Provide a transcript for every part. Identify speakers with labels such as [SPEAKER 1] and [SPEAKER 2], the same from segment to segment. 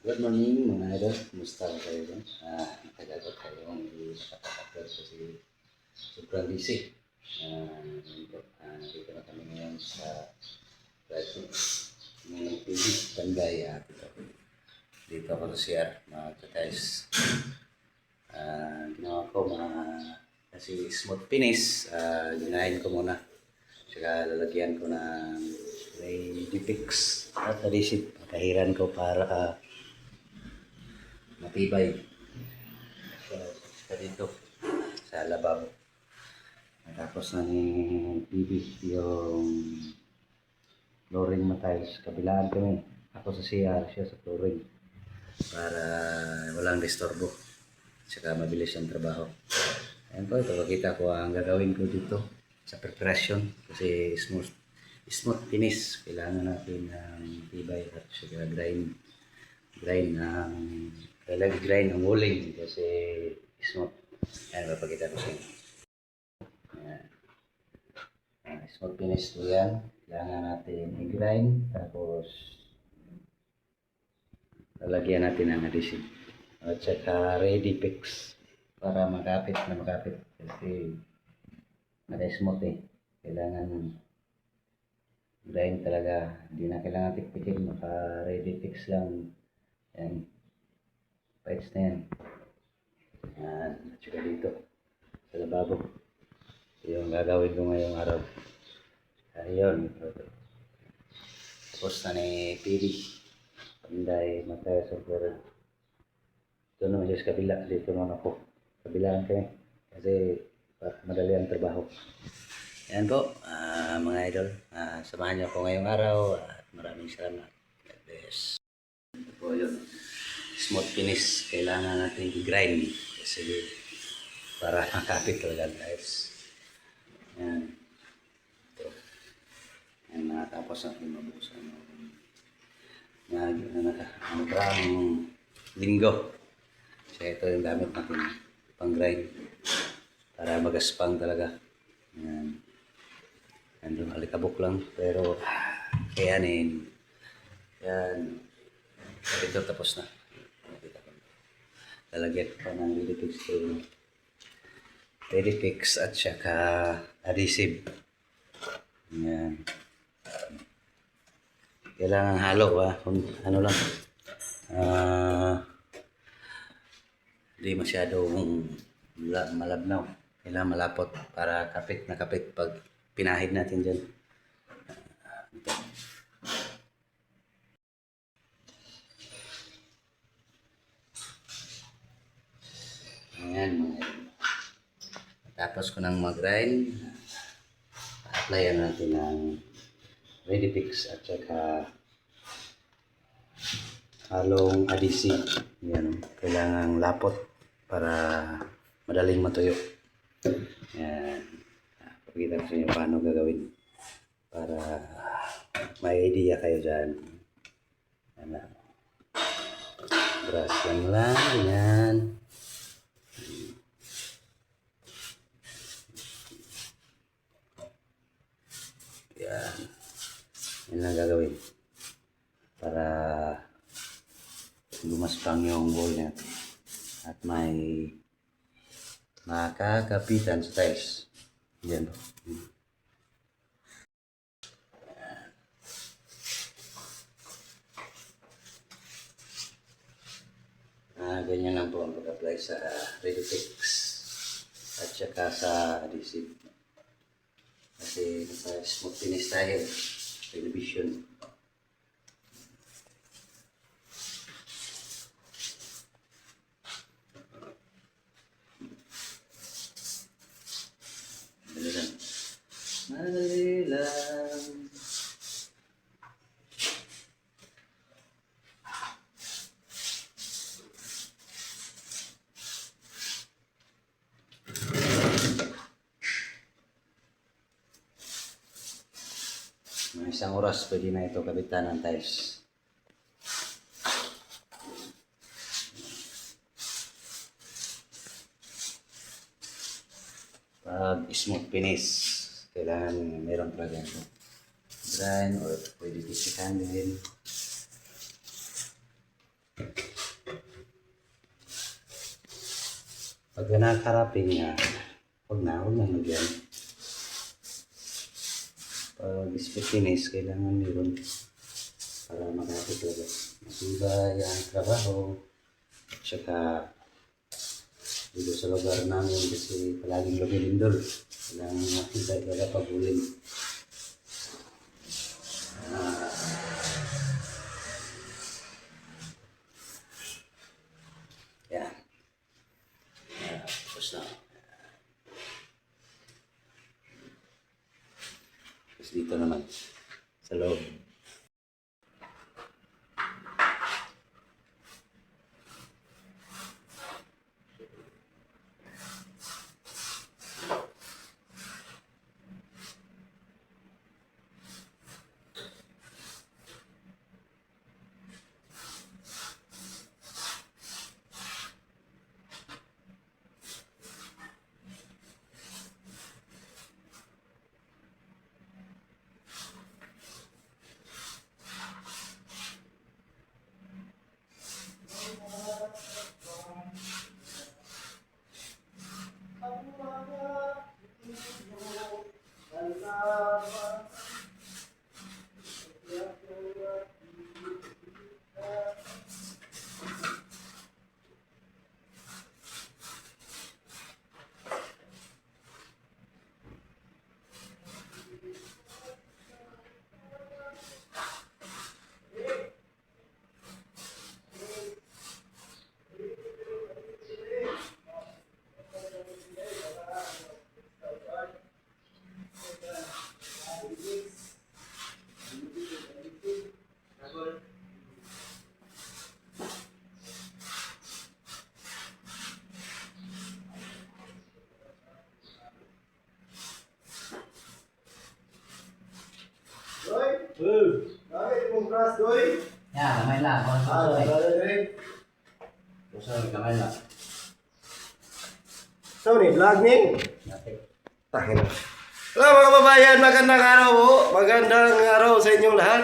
[SPEAKER 1] Good morning mga idol. Kumusta ko kayo dun? Matagal ko kayong nakapag-upload kasi sobrang busy. Dito na kami ngayon sa project ng TV Tanday. Dito ako sa CR, mga katayos. Ginawa ko kasi smooth finish. Ginahin ko muna. Saka lalagyan ko ng Redipix at adhesive. Patahiran ko para matibay sa dito sa lababo. Tapos ng TV yung flooring na tiles. Kabilaan kami. Ako sa CR, siya sa flooring. Para walang disturbo. Saka mabilis ang trabaho. Ayan po, ito pakita ko ang gagawin ko dito sa preparation. Kasi smooth finish. Kailangan natin ng tibay at saka grind ng grind ng walling kasi smooth. Ayan, papakita ko sa inyo. Smooth finish to yan. Kailangan natin i-grind tapos lalagyan natin ng adhesive at saka ready fix para makapit kasi naka-smooth kailangan grind talaga, hindi na kailangan tikpikin, maka ready fix lang yan, pipes na yan. At saka dito sa lababo yung gagawin ko ngayong araw. Ayun, tapos na ni PD Panday Mataya sa Florida. Ito naman siya sa kabila, dito naman ako kabilaan kami kasi madali ang trabaho. Ayan po, mga idol, samahan niyo ako ngayong araw at maraming salamat. God bless. Ito po yun, smooth finish, kailangan natin i-grind kasi para makapit talaga guys. Ayan. Ito. Ayan, natapos natin mabusan. Nakarang linggo. So ito yung gamit natin pang grind para magaspang talaga. Ayan. Andun alikabok lang pero kayanin. Yan. Ito tapos na. Lalagyan pa ng Redipix at saka adhesive. Yan. Kailangan halo kung ano lang. Hindi masyadong malabnaw. Kailangan malapot para kapit na kapit pag pinahid natin dyan. Ayan mga idol. Tapos ko nang mag-grind, applyan natin ng Redipix at saka halong adhesive. Yan, kailangan lapot para madaling matuyo. Yan. Pakita ko sa inyo paano gagawin para may idea kayo dyan. Yan lang. Brush lang. Yan. Yan. Yan lang gagawin para lumaspang yung wall natin at may makakapitan sa tiles. Yan po. Ganyan lang po ang pag-apply sa Redipix at saka sa adhesive. Kasi smooth finish tayo. Television. Madali lang. Mga isang oras pwede na ito kabitan ng tiles. Pag smooth finish, kailangan meron talaga ito. Grind or pwede tisikan din. Pag nakakarapin nga, huwag na lagyan. Pag finish, kailangan meron para makapit talaga. Matibay ang trabaho. Tsaka dito sa lugar namin kasi palaging lumilindol. Kailangan makita talaga pag-uling. Yan. Tapos na. Tapos dito naman sa loob. Ya, kamay lang. Kamay lang.
[SPEAKER 2] So ni vlog ni. Tahin. Hello mga kababayan, magandang araw po. Magandang araw sa inyong lahat.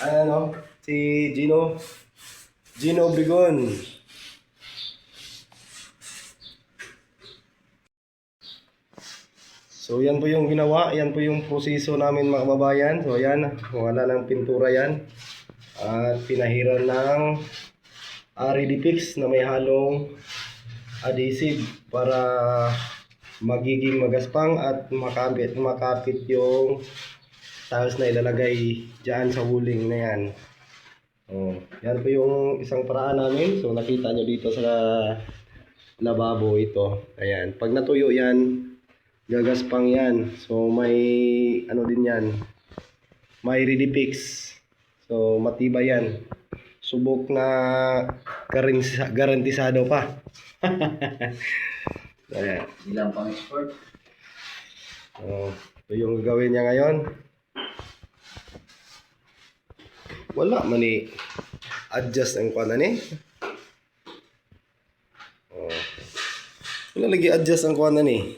[SPEAKER 2] Ayan si Gino Obregon. So yan po yung ginawa, yan po yung proseso namin mga kababayan. So yan, wala ng pintura yan. At pinahiran ng Ready-Fix na may halong adhesive para magiging magaspang at makapit yung tiles na ilalagay dyan sa huling na yan. Yan po yung isang paraan namin. So nakita nyo dito sa lababo ito. Ayan, pag natuyo yan, gagaspang yan. So may ano din yan, may Ready-Fix. So matibay yan. Subok na garantisado pa. Ayan.
[SPEAKER 1] Ilang pang export.
[SPEAKER 2] Ito yung gagawin niya ngayon. Wala man adjust ang kuwan ni. Wala lagi adjust ang kuwan ni.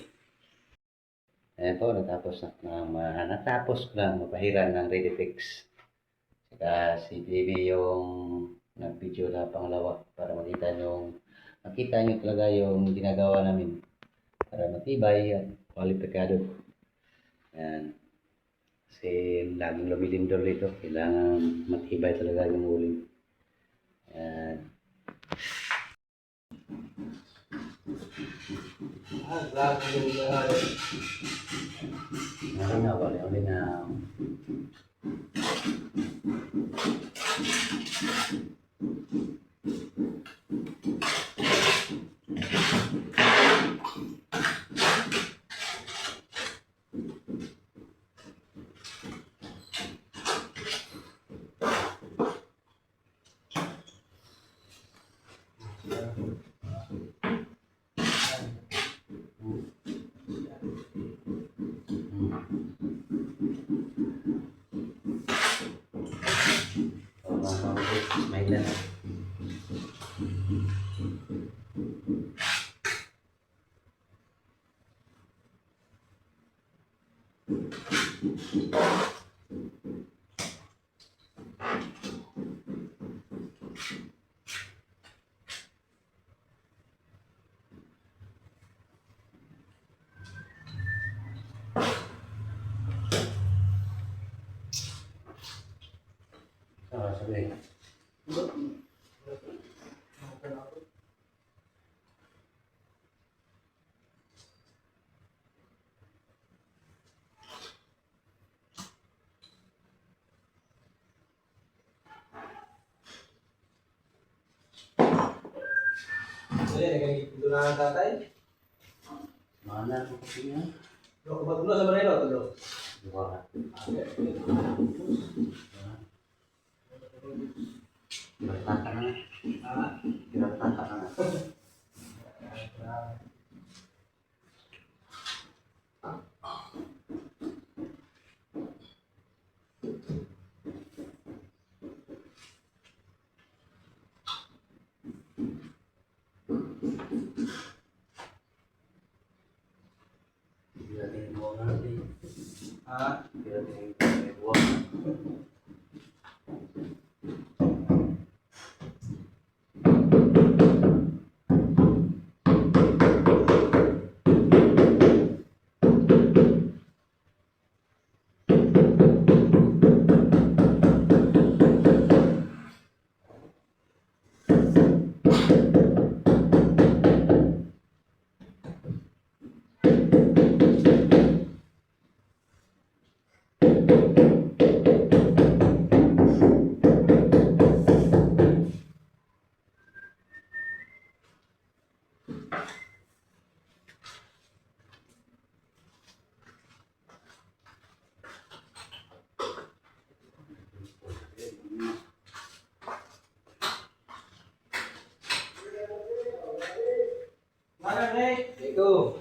[SPEAKER 1] Ayan po, natapos ko lang mapahiran ng Ready-Fix. Saka si Baby yung nag-video na pangalawa para makita nyo talaga yung ginagawa namin para matibay at kwalipikado. Ayan. Kasi laging lumilindol dito. Kailangan matibay talaga yung uling. Ayan. Malinaw. Smile lang. Sabi.
[SPEAKER 2] Ito na ang tatay.
[SPEAKER 1] Mana ko kasi niya?
[SPEAKER 2] Dok, tulo sa barilo, tulo.
[SPEAKER 1] Dua. Bertata na. Bertata na. Bila tingin buang nanti. Bila tingin buang.
[SPEAKER 2] Mana nih? Itu.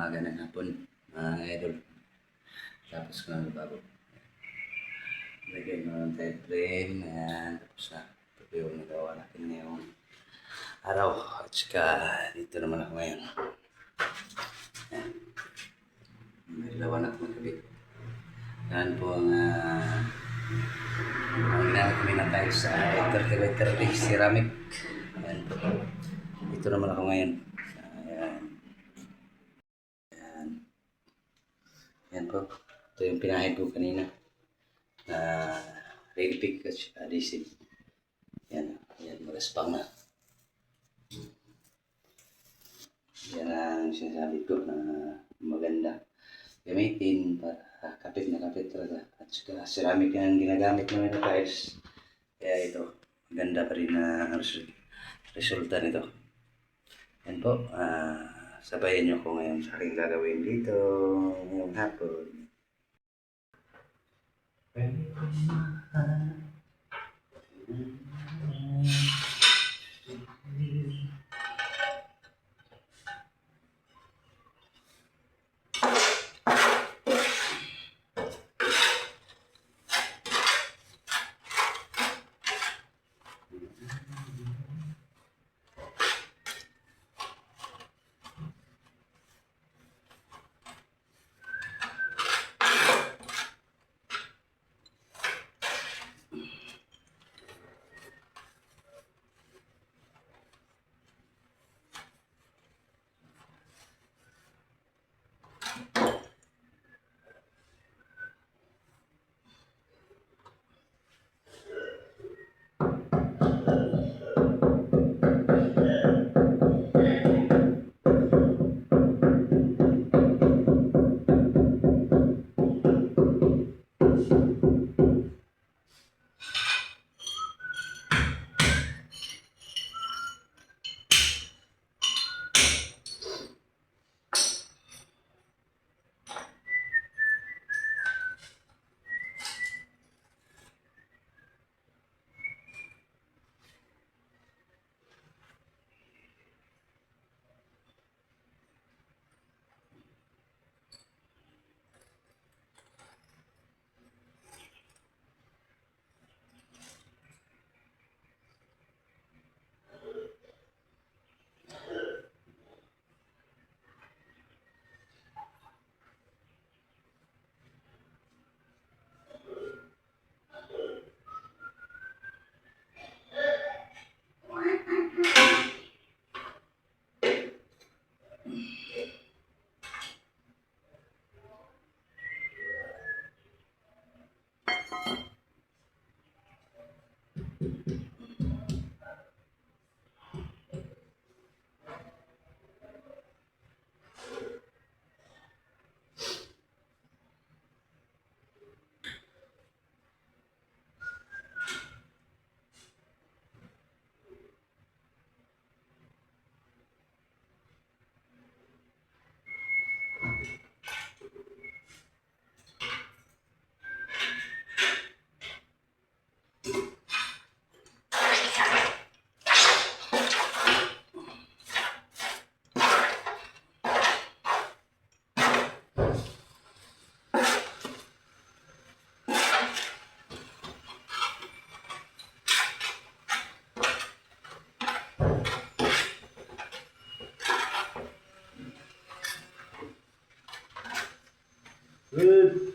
[SPEAKER 1] umaga ng hapon, mga idol. Tapos ko na bago. Lagyan mo ng tayo frame. Ayan, tapos na. Ito po yung nagawa natin ngayong araw. At saka dito naman ako ngayon. Ayan. May lawan ako magkabit. Yan po ang ginamit kami na tayo sa 30x30 ceramic. Ayan po. Dito naman ako ngayon. Ayan. Ayan. Ayan po. Ito yung pinahid ko kanina. Ready pick at adhesive. Yan, yan, magaspang na. Yan ang sinasabi ko na maganda gamitin para kapit na kapit talaga. At saka ceramic ang ginagamit namin na tiles. Kaya ito, maganda pa rin na resulta nito. Yan po, sabayan nyo ko ngayon sa aking gagawin dito ngayong hapon. Good.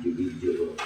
[SPEAKER 1] Video.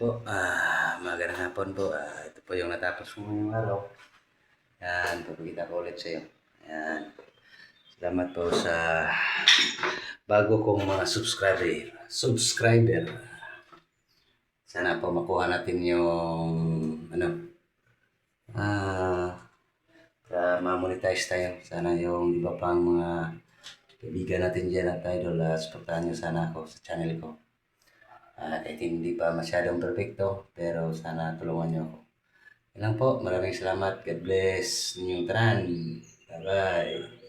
[SPEAKER 1] po, magandang hapon po. Ito po yung natapos ko ngayong araw. Yan, papakita ko ulit sa iyo. Yan. Salamat po sa bago kong mga subscriber. Sana po makuha natin yung ma-monetize tayo. Sana yung iba pang mga kaibigan natin dyan at idol, supportahan nyo sana ako sa channel ko. Kahit hindi pa masyadong perfecto, pero sana tulungan nyo ako. Yan lang po, maraming salamat. God bless ninyong tanan. Bye-bye.